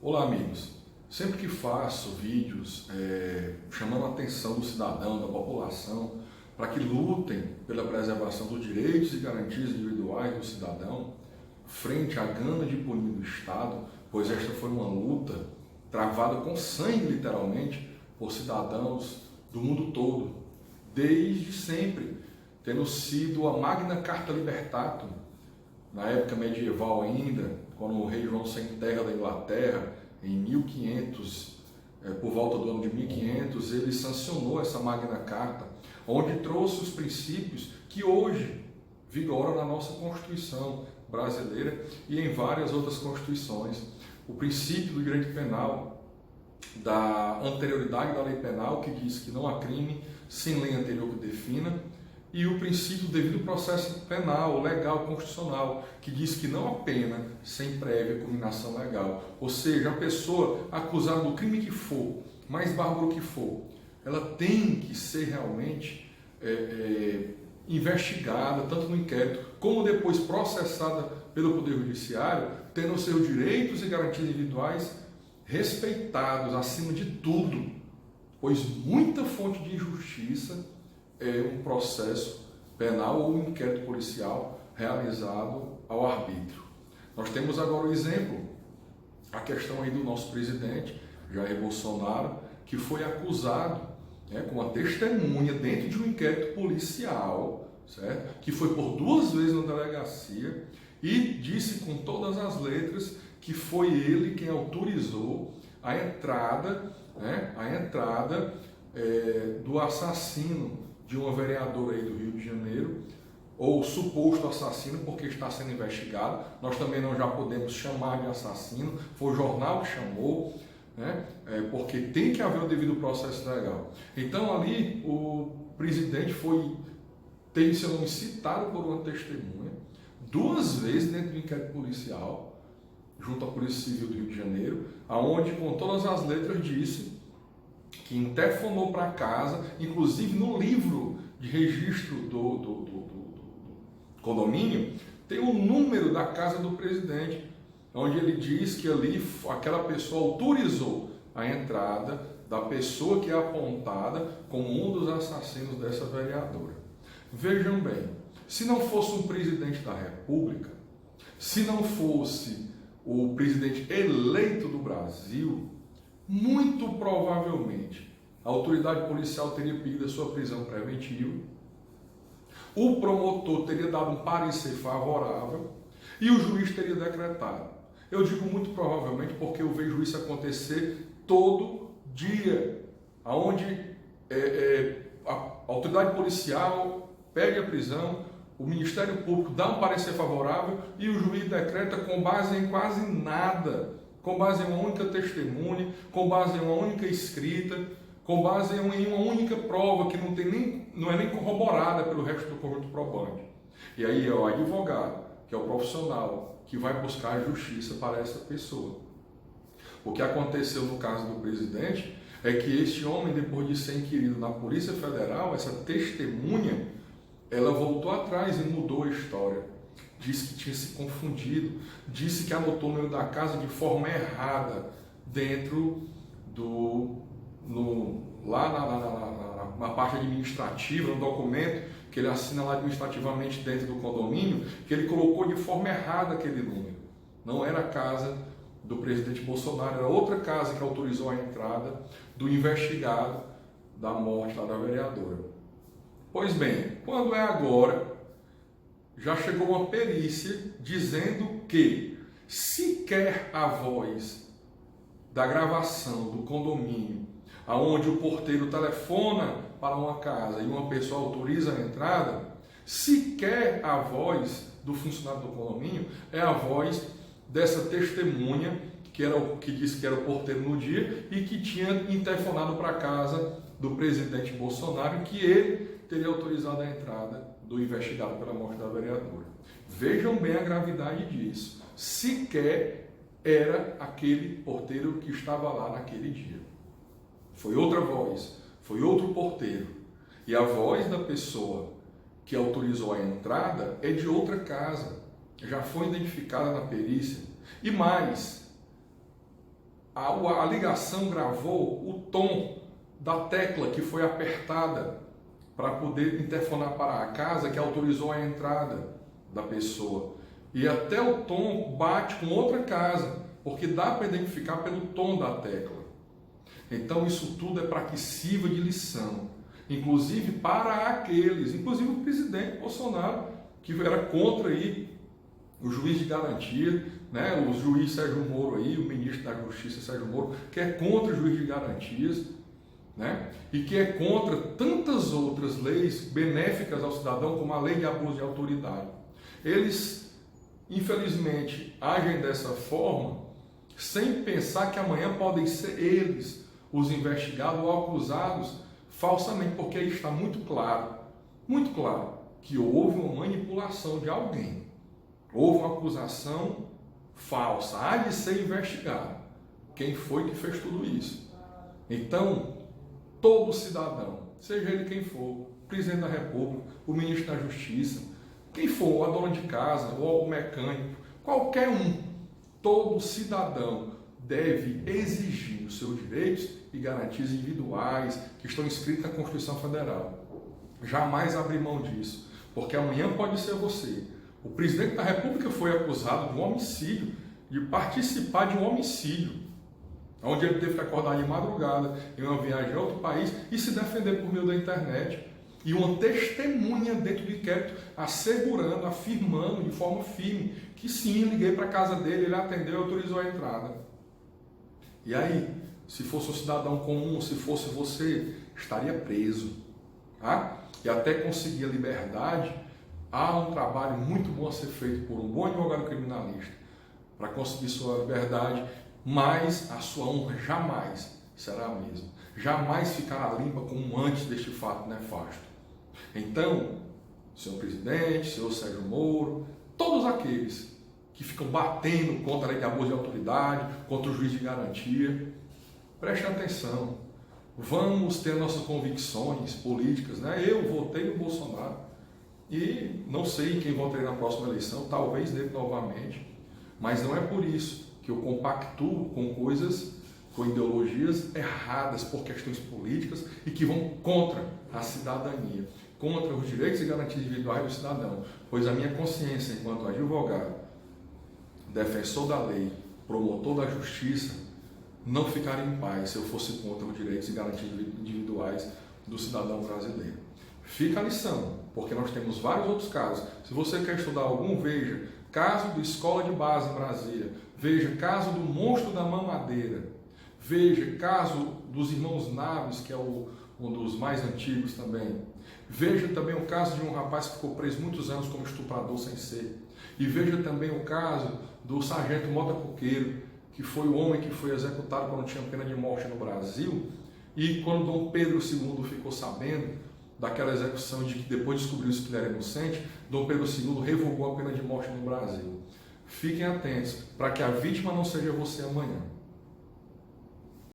Olá, amigos. Sempre que faço vídeos chamando a atenção do cidadão, da população, para que lutem pela preservação dos direitos e garantias individuais do cidadão, frente à gana de punir do Estado, pois esta foi uma luta travada com sangue, literalmente, por cidadãos do mundo todo, desde sempre, tendo sido a Magna Carta Libertatum, na época medieval ainda, quando o rei João Sem Terra da Inglaterra, em 1500, por volta do ano de 1500, ele sancionou essa Magna Carta, onde trouxe os princípios que hoje vigoram na nossa Constituição brasileira e em várias outras constituições. O princípio do direito penal, da anterioridade da lei penal, que diz que não há crime sem lei anterior que defina, e o princípio do devido processo penal, legal, constitucional, que diz que não há pena sem prévia culminação legal. Ou seja, a pessoa acusada do crime que for, mais bárbaro que for, ela tem que ser realmente investigada, tanto no inquérito, como depois processada pelo Poder Judiciário, tendo seus direitos e garantias individuais respeitados acima de tudo, pois muita fonte de injustiça é um processo penal ou um inquérito policial realizado ao arbítrio. Nós temos agora o exemplo, a questão aí do nosso presidente, Jair Bolsonaro, que foi acusado com uma testemunha dentro de um inquérito policial, certo? Que foi por 2 vezes na delegacia e disse com todas as letras que foi ele quem autorizou a entrada do assassino de uma vereadora aí do Rio de Janeiro, ou suposto assassino, porque está sendo investigado. Nós também não já podemos chamar de assassino, foi o jornal que chamou, porque tem que haver o devido processo legal. Então ali o presidente teve seu nome citado por uma testemunha, 2 vezes dentro do inquérito policial, junto à Polícia Civil do Rio de Janeiro, aonde com todas as letras disse que interfonou para casa, inclusive no livro de registro do condomínio, tem o número da casa do presidente, onde ele diz que ali aquela pessoa autorizou a entrada da pessoa que é apontada como um dos assassinos dessa vereadora. Vejam bem, se não fosse um presidente da República, se não fosse o presidente eleito do Brasil, muito provavelmente a autoridade policial teria pedido a sua prisão preventiva, o promotor teria dado um parecer favorável e o juiz teria decretado. Eu digo muito provavelmente porque eu vejo isso acontecer todo dia, onde a autoridade policial pede a prisão, o Ministério Público dá um parecer favorável e o juiz decreta com base em quase nada, com base em uma única testemunha, com base em uma única escrita, com base em uma única prova que não é nem corroborada pelo resto do conjunto probante. E aí é o advogado, que é o profissional, que vai buscar a justiça para essa pessoa. O que aconteceu no caso do presidente é que este homem, depois de ser inquirido na Polícia Federal, essa testemunha, ela voltou atrás e mudou a história. Disse que tinha se confundido, disse que anotou o número da casa de forma errada dentro lá na parte administrativa, no documento que ele assina lá administrativamente dentro do condomínio, que ele colocou de forma errada aquele número. Não era a casa do presidente Bolsonaro, era outra casa que autorizou a entrada do investigado da morte lá da vereadora. Pois bem, quando é agora, já chegou uma perícia dizendo que sequer a voz da gravação do condomínio, aonde o porteiro telefona para uma casa e uma pessoa autoriza a entrada, sequer a voz do funcionário do condomínio é a voz dessa testemunha que disse que era o porteiro no dia e que tinha interfonado para a casa do presidente Bolsonaro, que ele teria autorizado a entrada do investigado pela morte da vereadora. Vejam bem a gravidade disso. Sequer era aquele porteiro que estava lá naquele dia. Foi outra voz, foi outro porteiro. E a voz da pessoa que autorizou a entrada é de outra casa. Já foi identificada na perícia. E mais, a ligação gravou o tom da tecla que foi apertada para poder interfonar para a casa que autorizou a entrada da pessoa. E até o tom bate com outra casa, porque dá para identificar pelo tom da tecla. Então isso tudo é para que sirva de lição, inclusive para aqueles, inclusive o presidente Bolsonaro, que era contra aí o juiz de garantia, né, o juiz Sérgio Moro aí, o ministro da Justiça Sérgio Moro, que é contra o juiz de garantias, né, e que é contra tantas outras leis benéficas ao cidadão, como a lei de abuso de autoridade. Eles, infelizmente, agem dessa forma sem pensar que amanhã podem ser eles os investigados ou acusados falsamente, porque aí está muito claro, que houve uma manipulação de alguém, houve uma acusação falsa, há de ser investigado quem foi que fez tudo isso. Então, todo cidadão, seja ele quem for, o presidente da República, o ministro da Justiça, quem for, a dona de casa, ou o mecânico, qualquer um, todo cidadão deve exigir os seus direitos e garantias individuais que estão inscritos na Constituição Federal. Jamais abrir mão disso, porque amanhã pode ser você. O presidente da República foi acusado de um homicídio, de participar de um homicídio, onde ele teve que acordar de madrugada em uma viagem a outro país e se defender por meio da internet. E uma testemunha dentro do inquérito assegurando, afirmando de forma firme que sim, liguei para a casa dele, ele atendeu e autorizou a entrada. E aí, se fosse um cidadão comum, se fosse você, estaria preso. Tá? E até conseguir a liberdade, há um trabalho muito bom a ser feito por um bom advogado criminalista para conseguir sua liberdade, mas a sua honra jamais será a mesma. Jamais ficará limpa como antes deste fato nefasto. Então, senhor presidente, senhor Sérgio Moro, todos aqueles que ficam batendo contra a lei de abuso de autoridade, contra o juiz de garantia, prestem atenção. Vamos ter nossas convicções políticas, né? Eu votei no Bolsonaro e não sei quem votarei na próxima eleição, talvez nele novamente, mas não é por isso que eu compactuo com coisas, com ideologias erradas por questões políticas e que vão contra a cidadania, contra os direitos e garantias individuais do cidadão, pois a minha consciência enquanto advogado, defensor da lei, promotor da justiça, não ficaria em paz se eu fosse contra os direitos e garantias individuais do cidadão brasileiro. Fica a lição, porque nós temos vários outros casos. Se você quer estudar algum, veja caso do Escola de Base em Brasília, veja caso do Monstro da Mamadeira, veja caso dos Irmãos Naves, que é um dos mais antigos também. Veja também o caso de um rapaz que ficou preso muitos anos como estuprador sem ser. E veja também o caso do sargento Mota Coqueiro, que foi o homem que foi executado quando tinha pena de morte no Brasil. E quando Dom Pedro II ficou sabendo daquela execução, de que depois descobriu-se que ele era inocente, Dom Pedro II revogou a pena de morte no Brasil. Fiquem atentos para que a vítima não seja você amanhã.